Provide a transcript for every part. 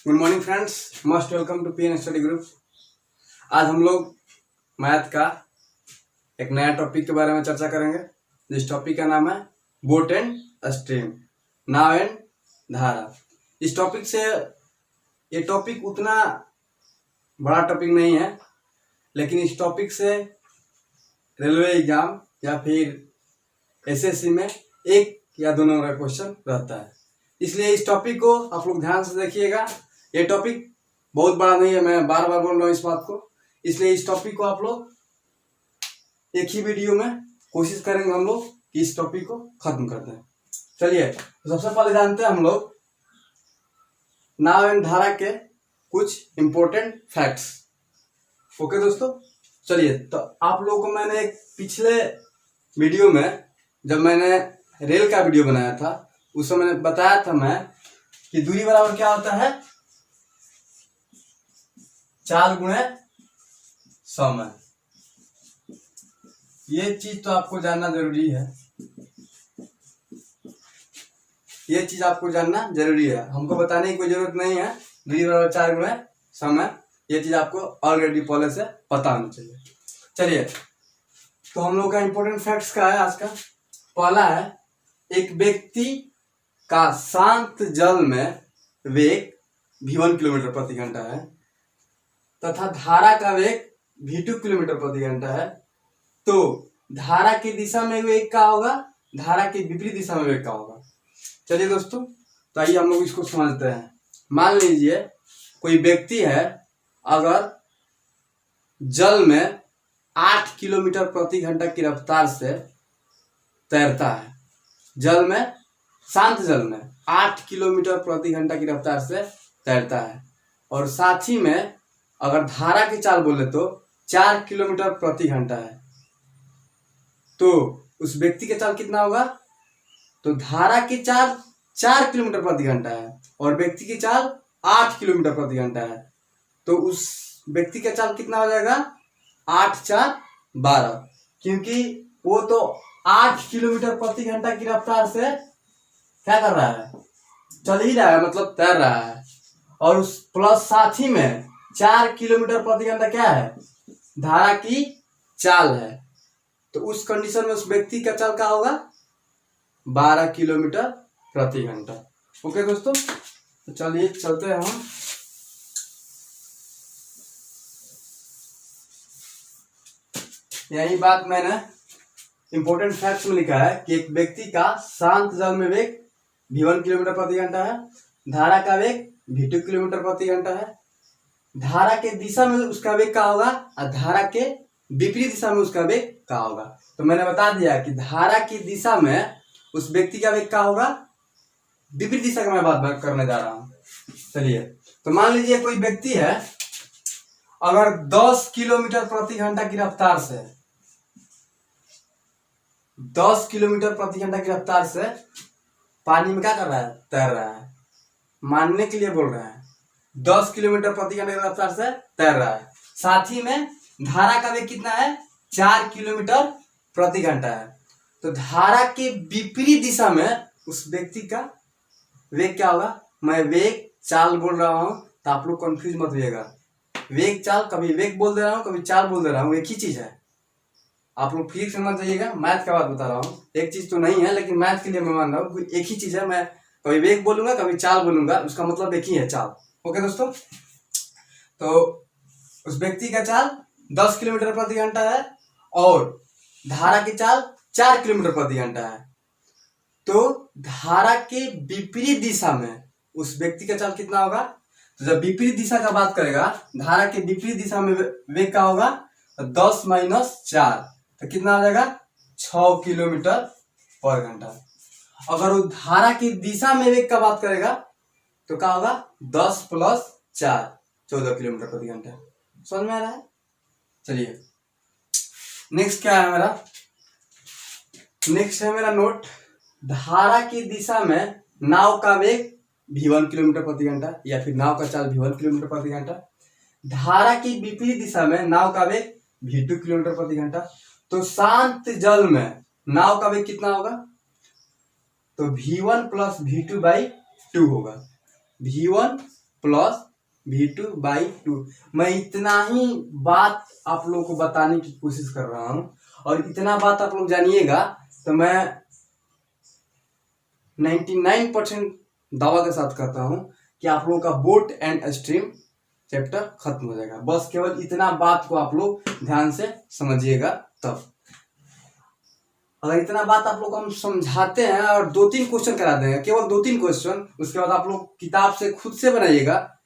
Good morning friends, must welcome to PN study group. आज हम लोग मैथ का एक नया टॉपिक के बारे में चर्चा करेंगे। जिस टॉपिक का नाम है boat and stream, now and धारा। इस टॉपिक से ये टॉपिक उतना बड़ा टॉपिक नहीं है, लेकिन इस टॉपिक से रेलवे एग्जाम या फिर एसएससी में एक या दो नंबर का क्वेश्चन रहता है। इसलिए इस टॉपिक को आप लोग ध्यान से देखिएगा। ये टॉपिक बहुत बड़ा नहीं है, मैं बार बार बोल रहा हूँ इस बात को। इसलिए इस टॉपिक को आप लोग एक ही वीडियो में कोशिश करेंगे हम लोग कि इस टॉपिक को खत्म कर दें। चलिए, तो सबसे पहले जानते हैं हम लोग नाव एंड धारा के कुछ इंपॉर्टेंट फैक्ट्स। ओके दोस्तों, चलिए। तो आप लोगों को मैंने एक पिछले वीडियो में, जब मैंने रेल का वीडियो बनाया था, उस समय मैंने बताया था मैं कि दूरी बराबर क्या होता है, चाल गुणे समय। ये चीज तो आपको जानना जरूरी है, ये चीज आपको जानना जरूरी है, हमको बताने की कोई जरूरत नहीं है। दूरी बराबर चाल गुणे समय, ये चीज आपको ऑलरेडी पहले से पता होना चाहिए। चलिए, तो हम लोग का इंपॉर्टेंट फैक्ट्स का है आज का। पहला है, एक व्यक्ति का शांत जल में वेग v1 किलोमीटर प्रति घंटा है तथा धारा का वेग v2 किलोमीटर प्रति घंटा है, तो धारा की दिशा में वेग क्या होगा, धारा की विपरीत दिशा में वेग क्या होगा। चलिए दोस्तों, तो आइए हम लोग इसको समझते हैं। मान लीजिए कोई व्यक्ति है, अगर जल में 8 किलोमीटर प्रति घंटा की रफ्तार से तैरता है, जल में, शांत जल में 8 किलोमीटर प्रति घंटा की रफ्तार से तैरता है, और साथ ही में अगर धारा की चाल बोले तो 4 किलोमीटर प्रति घंटा है, तो उस व्यक्ति का चाल कितना होगा। तो धारा की चाल 4 किलोमीटर प्रति घंटा है और व्यक्ति की चाल 8 किलोमीटर प्रति घंटा है, तो उस व्यक्ति का चाल कितना हो जाएगा, 8 4 12, क्योंकि वो तो 8 किलोमीटर प्रति घंटा की रफ्तार से क्या कर रहा है, चल ही रहा है, मतलब तैर रहा है, और उस प्लस साथ ही में 4 किलोमीटर प्रति घंटा क्या है, धारा की चाल है। तो उस कंडीशन में उस व्यक्ति का चाल क्या होगा, 12 किलोमीटर प्रति घंटा। ओके दोस्तों, तो चलिए चलते हैं हम। यही बात मैंने इंपॉर्टेंट फैक्ट्स में लिखा है कि एक व्यक्ति का शांत जल में वेग v1 किलोमीटर प्रति घंटा है, धारा का वेग v2 किलोमीटर प्रति घंटा है, धारा के दिशा में उसका वेग क्या होगा और धारा के विपरीत दिशा में उसका वेग क्या होगा। तो मैंने बता दिया कि धारा की दिशा में उस व्यक्ति का वेग क्या होगा, विपरीत दिशा का मैं बात करने जा रहा हूं। चलिए, तो मान लीजिए कोई व्यक्ति है, अगर 10 किलोमीटर प्रति घंटा की रफ्तार से 10 किलोमीटर प्रति घंटा की रफ्तार से पानी में क्या कर रहा है, तैर रहा है। मानने के लिए बोल रहे हैं, 10 किलोमीटर प्रति घंटे की रफ्तार से तैर रहा है, साथ ही में धारा का वेग कितना है, 4 किलोमीटर प्रति घंटा है। तो धारा के विपरीत दिशा में उस व्यक्ति का वेग क्या होगा। मैं वेग चाल बोल रहा हूं, तो आप लोग कंफ्यूज मत होइएगा। वेग चाल, कभी वेग बोल दे रहा हूं, कभी चाल बोल दे रहा हूं, एक ही चीज है। आप लोग फिजिक्स समझ जाइएगा, मैथ का बात बता रहा हूँ। एक चीज तो नहीं है, लेकिन मैथ के लिए मैं मान रहा हूँ एक ही चीज है। मैं कभी वेग बोलूंगा, कभी चाल बोलूंगा, उसका मतलब एक ही है, चाल। ओके दोस्तों, तो उस व्यक्ति का चाल 10 किलोमीटर प्रति घंटा है और धारा की चाल 4 किलोमीटर प्रति घंटा है, तो धारा के विपरीत दिशा में उस व्यक्ति का चाल कितना होगा। तो जब विपरीत दिशा का बात करेगा, धारा के विपरीत दिशा में वेग क्या होगा, 10 - 4, तो कितना आ जाएगा, 6 किलोमीटर पर घंटा। अगर वो धारा की दिशा में वेग का बात करेगा तो क्या होगा, 10 + 4 14 किलोमीटर प्रति घंटा। समझ में आ रहा है। चलिए, नेक्स्ट क्या है मेरा, नेक्स्ट है मेरा नोट, धारा की दिशा में नाव का वेग v1 किलोमीटर प्रति घंटा, या फिर नाव का चाल v1 किलोमीटर प्रति घंटा। धारा की विपरीत दिशा में नाव का वेग v2 किलोमीटर प्रति घंटा। तो शांत जल में नाव का वेग कितना होगा, तो v1 + v2/2 होगा। v1 plus V2/2। मैं इतना ही बात आप लोगों को बताने की कोशिश कर रहा हूँ, और इतना बात आप लोग जानिएगा तो मैं 99% दावा के साथ कहता हूँ कि आप लोगों का बोट एंड स्ट्रीम चैप्टर खत्म हो जाएगा। बस केवल इतना बात को आप लोग ध्यान से समझिएगा। तब अगर इतना बात आप लोग को हम समझाते हैं और 2-3 क्वेश्चन करा देंगे, केवल 2-3 क्वेश्चन, उसके बाद आप लोग किताब से खुद से बनाइएगा,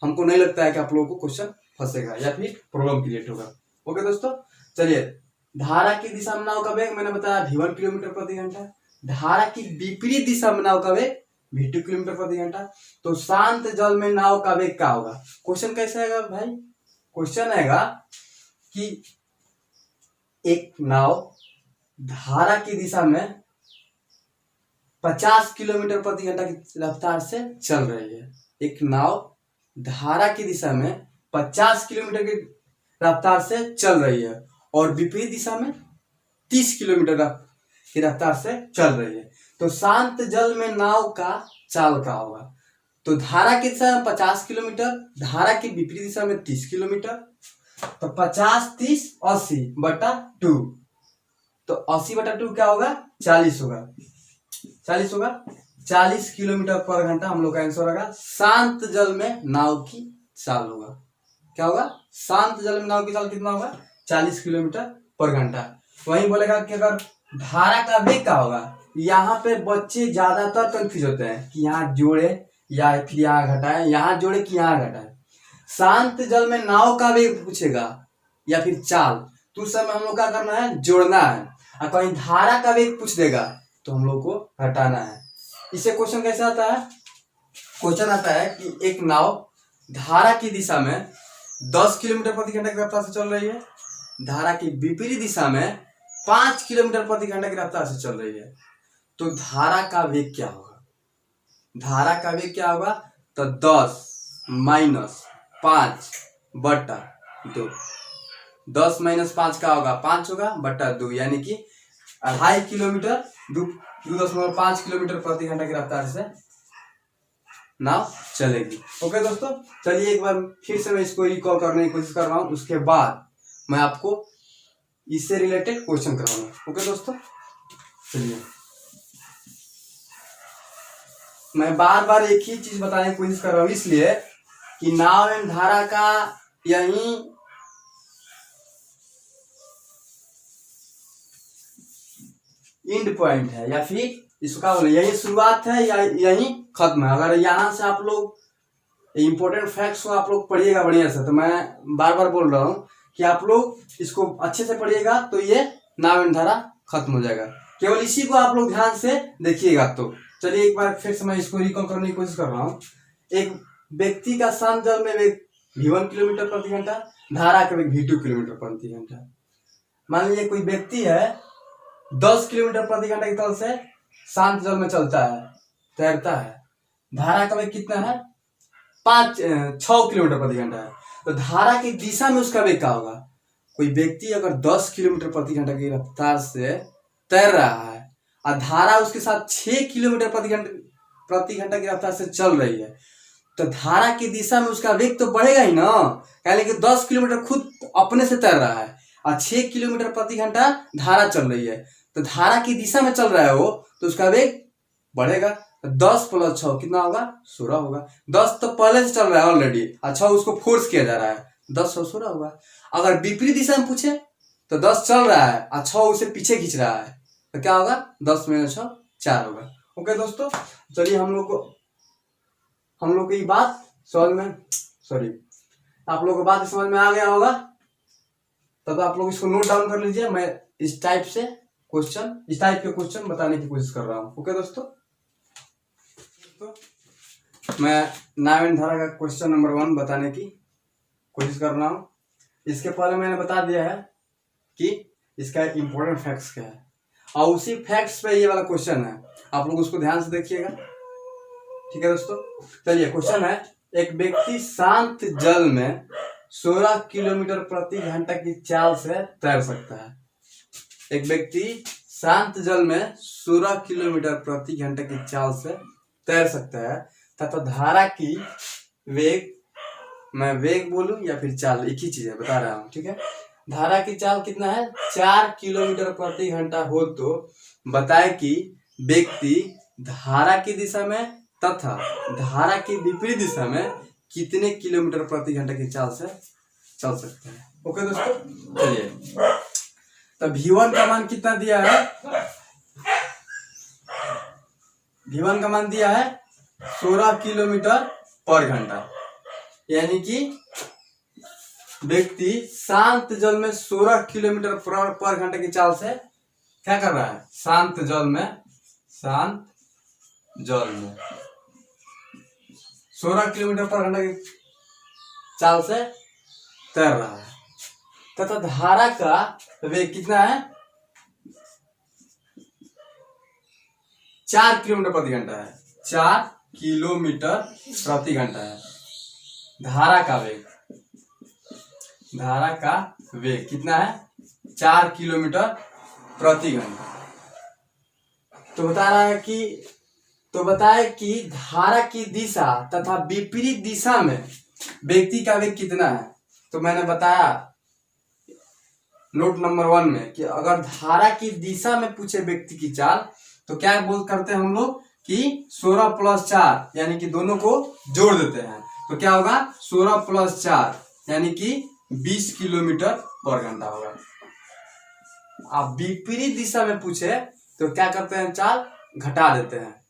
हमको नहीं लगता है कि आप लोगों को क्वेश्चन फंसेगा या फिर प्रॉब्लम क्रिएट होगा। ओके दोस्तों, चलिए। धारा की दिशा में नाव का वेग मैंने बताया V1 किलोमीटर प्रति घंटा। धारा की विपरीत दिशा में नाव का वेग V2 किलोमीटर प्रति घंटा। तो शांत जल में नाव का वेग क्या होगा? क्वेश्चन कैसे आएगा भाई? क्वेश्चन आएगा कि एक नाव धारा की दिशा में 50 किलोमीटर प्रति घंटा की रफ्तार से चल रही है। एक नाव धारा की दिशा में 50 किलोमीटर की रफ्तार से चल रही है और विपरीत दिशा में 30 किलोमीटर की रफ्तार से चल रही है। तो शांत जल में नाव का चाल क्या होगा? तो धारा की दिशा में 50 किलोमीटर, धारा की विपरीत दिशा में 30 किलोमीटर, तो 50, 30, 80/2। तो 80/2 क्या होगा? 40 होगा। 40 होगा, 40 किलोमीटर पर घंटा हम लोग का आंसर होगा। शांत जल में नाव की चाल होगा। क्या होगा? शांत जल में नाव की चाल कितना होगा? 40 किलोमीटर पर घंटा। वहीं बोलेगा कि अगर धारा का वेग क्या होगा? यहाँ पे बच्चे ज्यादातर कंफ्यूज होते हैं कि यहाँ जोड़े या फिर यहाँ घटाए, यहाँ जोड़े कि यहाँ घटाए। शांत जल में नाव का वेग पूछेगा या फिर चाल, तो उस समय हम लोग क्या करना है? जोड़ना है। और कहीं धारा का वेग पूछ देगा तो हम लोग को घटाना है। इसे क्वेश्चन कैसे आता है? क्वेश्चन आता है कि एक नाव धारा की दिशा में 10 किलोमीटर प्रति घंटा की रफ्तार से चल रही है, धारा की विपरीत दिशा में 5 किलोमीटर प्रति घंटा की रफ्तार से चल रही है। तो धारा का वेग क्या होगा? धारा का वेग क्या होगा? तो 10 - 5/2। 10 - 5 का होगा? 5 होगा बटा 2, यानी कि 2.5 किलोमीटर 2.5 किलोमीटर प्रति घंटा की रफ्तार से नाव चलेगी। ओके दोस्तों, चलिए एक बार फिर से मैं इसको रिकॉल करने की कोशिश कर रहा हूँ, उसके बाद मैं आपको इससे रिलेटेड क्वेश्चन कराऊंगा। ओके दोस्तों, चलिए। मैं बार बार एक ही चीज बताने की कोशिश कर रहा हूँ, इसलिए कि नाव एवं धारा का यही एंड पॉइंट है, या फिर इसका बोले यही शुरुआत है या यही खत्म है। अगर यहाँ से आप लोग इंपॉर्टेंट फैक्ट्स को आप लोग पढ़िएगा बढ़िया से, तो मैं बार बार बोल रहा हूँ कि आप लोग इसको अच्छे से पढ़िएगा तो ये नाव एवं धारा खत्म हो जाएगा। केवल इसी को आप लोग ध्यान से देखिएगा। तो चलिए एक बार फिर से मैं इसको रिकॉल करने की कोशिश कर रहा हूँ। एक व्यक्ति का शांत जल में वेग V1 किलोमीटर प्रति घंटा, धारा का वेग V2 किलोमीटर प्रति घंटा। मान लीजिए कोई व्यक्ति है 10 किलोमीटर प्रति घंटा की तल से शांत जल में चलता है, तैरता है। धारा का वेग कितना है? 6 किलोमीटर प्रति घंटा है। तो धारा की दिशा में उसका वेग क्या होगा? कोई व्यक्ति अगर 10 किलोमीटर प्रति घंटा की रफ्तार से तैर रहा है और धारा उसके साथ 6 किलोमीटर प्रति घंटा की रफ्तार से चल रही है, तो धारा की दिशा में उसका वेग तो बढ़ेगा ही ना। यानी कि 10 किलोमीटर खुद अपने से तैर रहा है और 6 किलोमीटर प्रति घंटा धारा चल रही है, तो धारा की दिशा में चल रहा है वो, तो उसका वेग बढ़ेगा। 10 + 6 कितना होगा? 16 होगा। 10 तो पहले से चल रहा है ऑलरेडी, अच्छा उसको फोर्स किया जा रहा है, 10 और 16 होगा। अगर विपरीत दिशा में पूछे तो 10 चल रहा है और 6 उसे पीछे खींच रहा है, तो क्या होगा? 10 - 6 4 होगा। ओके दोस्तों, चलिए हम लोग को ये बात समझ में, आप लोगों को बात समझ में आ गया होगा। तब आप लोग इसको नोट डाउन कर लीजिए। मैं इस टाइप के क्वेश्चन बताने की कोशिश कर रहा हूँ। ओके दोस्तों, मैं नाव एवं धारा का क्वेश्चन नंबर 1 बताने की कोशिश कर रहा हूँ। इसके पहले मैंने बता दिया है कि इसका इंपॉर्टेंट फैक्ट्स क्या है, और उसी फैक्ट्स पे ये वाला क्वेश्चन है, आप लोग उसको ध्यान से देखिएगा। ठीक है दोस्तों, चलिए क्वेश्चन है, एक व्यक्ति शांत जल में 16 किलोमीटर प्रति घंटा की चाल से तैर सकता है। एक व्यक्ति शांत जल में 16 किलोमीटर प्रति घंटा की चाल से तैर सकता है तथा धारा की वेग, मैं वेग बोलूं या फिर चाल, एक ही चीज है, बता रहा हूँ, ठीक है। धारा की चाल कितना है, 4 किलोमीटर प्रति घंटा हो तो बताए कि व्यक्ति धारा की दिशा में तथा धारा की विपरीत दिशा में कितने किलोमीटर प्रति घंटा की चाल से चल सकता है। ओके दोस्तों, चलिए तो V1 का मान कितना दिया है, V1 का मान दिया है 16 किलोमीटर पर घंटा, यानी कि व्यक्ति शांत जल में 16 किलोमीटर पर घंटा की चाल से क्या कर रहा है, शांत जल में 16 किलोमीटर पर घंटा की चाल से तैर रहा है तथा धारा का वेग कितना है, 4 किलोमीटर प्रति घंटा है, 4 किलोमीटर प्रति घंटा है धारा का वेग कितना है, 4 किलोमीटर प्रति घंटा। तो बताए कि धारा की दिशा तथा विपरीत दिशा में व्यक्ति का वेग कितना है। तो मैंने बताया नोट नंबर 1 में कि अगर धारा की दिशा में पूछे व्यक्ति की चाल तो क्या करते हैं हम लोग कि 16 + 4 यानी कि दोनों को जोड़ देते हैं, तो क्या होगा 16 + 4 यानी कि 20 किलोमीटर पर घंटा होगा। आप विपरीत दिशा में पूछे तो क्या करते हैं, चाल घटा देते हैं,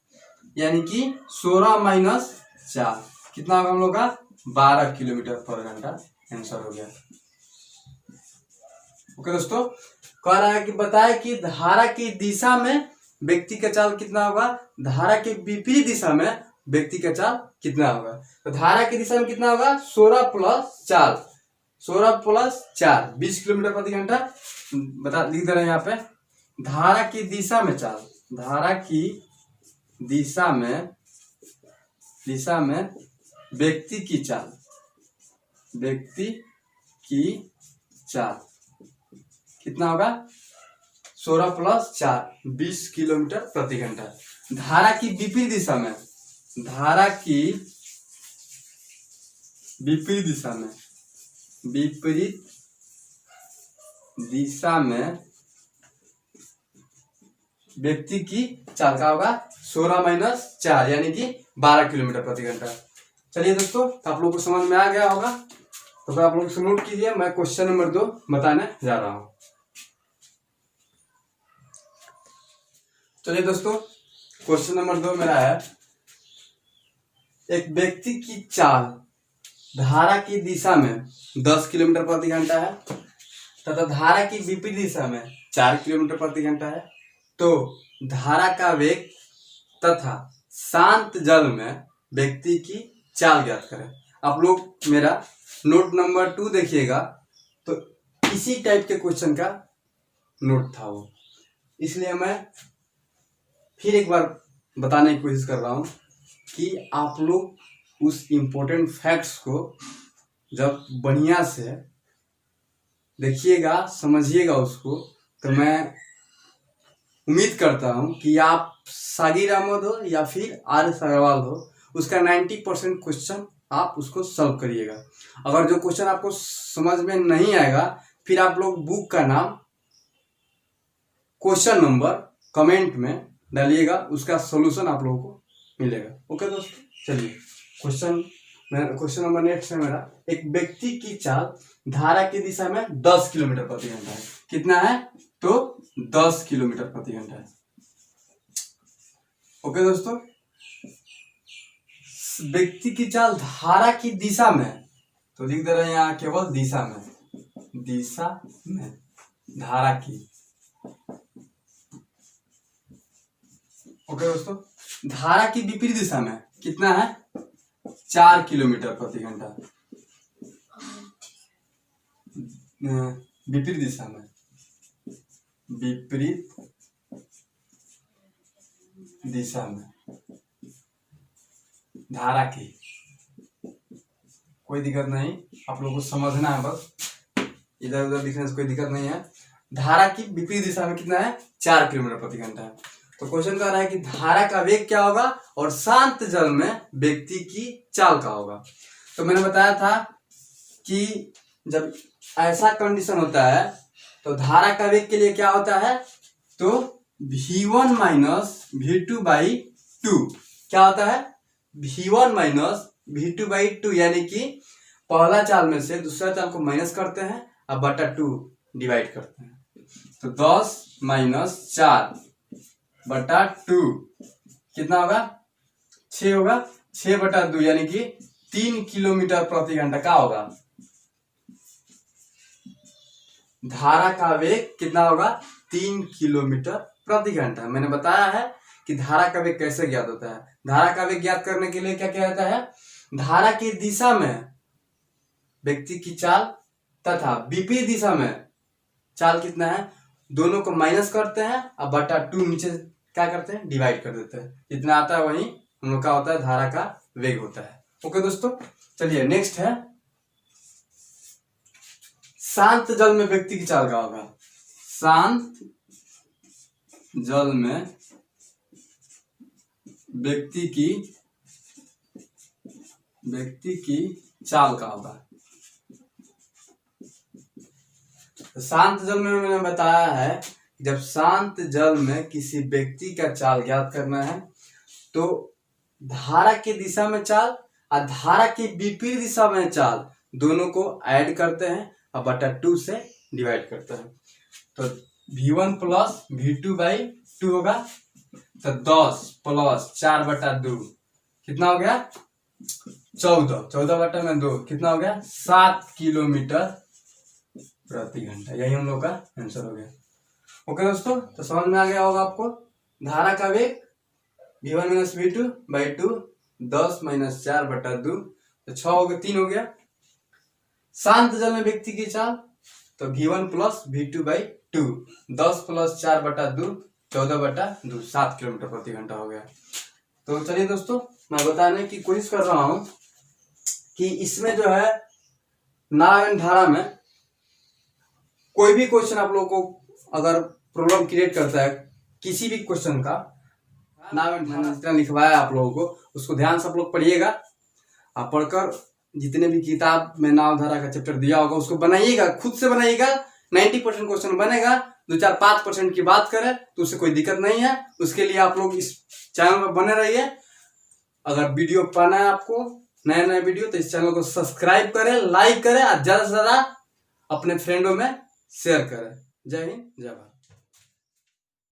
यानी कि 16 - 4 कितना होगा हम लोग का, 12 किलोमीटर पर घंटा आंसर हो गया। ओके दोस्तों, कह रहा है कि बताए कि धारा की दिशा में व्यक्ति का चाल कितना होगा, धारा के विपरीत दिशा में व्यक्ति का चाल कितना होगा। तो धारा की दिशा में कितना होगा, 16 + 4 20 किलोमीटर प्रति घंटा। लिख दे रहे हैं यहाँ पे, धारा की दिशा में चाल, धारा की दिशा में व्यक्ति की चाल कितना होगा, 16 + 4 20 किलोमीटर प्रति घंटा। धारा की विपरीत दिशा में व्यक्ति की चाल का होगा 16 - 4 यानी कि 12 किलोमीटर प्रति घंटा। चलिए दोस्तों, तो आप लोगों को समझ में आ गया होगा, तो आप लोग नोट कीजिए, मैं क्वेश्चन नंबर 2 बताने जा रहा हूं। चलिए दोस्तों, क्वेश्चन नंबर 2 मेरा है, एक व्यक्ति की चाल धारा की दिशा में 10 किलोमीटर प्रति घंटा है तथा धारा की विपरीत दिशा में 4 किलोमीटर प्रति घंटा है, तो धारा का वेग तथा शांत जल में व्यक्ति की चाल ज्ञात करें। आप लोग मेरा नोट नंबर 2 देखिएगा, तो इसी टाइप के क्वेश्चन का नोट था वो, इसलिए मैं फिर एक बार बताने की कोशिश कर रहा हूं कि आप लोग उस इम्पोर्टेंट फैक्ट्स को जब बढ़िया से देखिएगा, समझिएगा उसको, तो मैं उम्मीद करता हूं कि आप सागिर अहमद हो या फिर आर.एस. अग्रवाल हो, उसका 90% क्वेश्चन आप उसको सॉल्व करिएगा। अगर जो क्वेश्चन आपको समझ में नहीं आएगा, फिर आप लोग बुक का नाम, क्वेश्चन नंबर कमेंट में डालिएगा, उसका सॉल्यूशन आप लोगों को मिलेगा। ओके दोस्तों, चलिए क्वेश्चन नंबर नेक्स्ट है मेरा, एक व्यक्ति की चाल धारा की दिशा में 10 किलोमीटर प्रति घंटा है। कितना है, तो 10 किलोमीटर प्रति घंटा है। ओके दोस्तों, व्यक्ति की चाल धारा की दिशा में, तो लिख दे रहे हैं यहाँ केवल दिशा में धारा की। ओके दोस्तों, धारा की विपरीत दिशा में कितना है, 4 किलोमीटर प्रति घंटा। विपरीत दिशा में धारा की, कोई दिक्कत नहीं, आप लोगों को समझना है, बस इधर उधर लिखने से कोई दिक्कत नहीं है। धारा की विपरीत दिशा में कितना है, 4 किलोमीटर प्रति घंटा है। तो क्वेश्चन कह रहा है कि धारा का वेग क्या होगा और शांत जल में व्यक्ति की चाल का होगा। तो मैंने बताया था कि जब ऐसा कंडीशन होता है तो धारा का वेग के लिए क्या होता है, तो v1 minus v2 by two क्या होता है, v1 minus v2 by two, यानी कि पहला चाल में से दूसरा चाल को माइनस करते हैं और बटा 2 डिवाइड करते हैं। तो 10 माइनस 4 बटा 2 कितना होगा, 6 होगा। 6 बटा 2 यानी कि 3 किलोमीटर प्रति घंटा का होगा। धारा का वेग कितना होगा, 3 किलोमीटर प्रति घंटा। मैंने बताया है कि धारा का वेग कैसे ज्ञात होता है। धारा का वेग ज्ञात करने के लिए क्या क्या होता है, धारा की दिशा में व्यक्ति की चाल तथा विपरीत दिशा में चाल कितना है, दोनों को माइनस करते हैं और बटा 2 नीचे क्या करते हैं, डिवाइड कर देते हैं। जितना आता है वही हम लोग का होता है धारा का वेग होता है। ओके दोस्तों, चलिए नेक्स्ट है शांत जल में व्यक्ति की चाल का होगा। शांत जल में व्यक्ति की चाल का होगा। तो शांत जल में मैंने बताया है जब शांत जल में किसी व्यक्ति का चाल ज्ञात करना है तो धारा की दिशा में चाल और धारा की विपरीत दिशा में चाल दोनों को ऐड करते हैं और बटा 2 से डिवाइड करते हैं। तो v1 प्लस v2 बाई 2 होगा। तो 10 प्लस 4 बटा 2 कितना हो गया, 14। 14 बटा में 2 कितना हो गया, 7 किलोमीटर प्रति घंटा। यही हम लोग का आंसर हो गया। ओके दोस्तों, तो समझ में आ गया होगा आपको। धारा का वेग v1 minus v2 by 2, 10 minus 4 बटा 2 तो 6 हो गया, 3 हो गया। शांत जल में व्यक्ति की चाल तो v1 plus v2 by 2, 10 plus 4 बटा 2, 14 बटा 2, 7 किलोमीटर प्रति घंटा हो गया। तो चलिए दोस्तों, मैं बताने की कोशिश कर रहा हूं कि इसमें जो है नारायण धारा में कोई भी क्वेश्चन आप लोगों को अगर प्रॉब्लम क्रिएट करता है किसी भी क्वेश्चन का, नारायण धारा जितना लिखवाया आप लोगों को उसको ध्यान से आप लोग पढ़िएगा। आप पढ़कर जितने भी किताब में नावधारा का चैप्टर दिया होगा उसको बनाइएगा, खुद से बनाइएगा। 90% क्वेश्चन बनेगा। 2-4-5% की बात करें तो उससे कोई दिक्कत नहीं है। उसके लिए आप लोग इस चैनल पर बने रहिए। अगर वीडियो पाना है आपको नया नया वीडियो तो इस चैनल को सब्सक्राइब करें, लाइक करें और ज्यादा से ज्यादा अपने फ्रेंडों में शेयर करें। जय हिंद, जय भारत।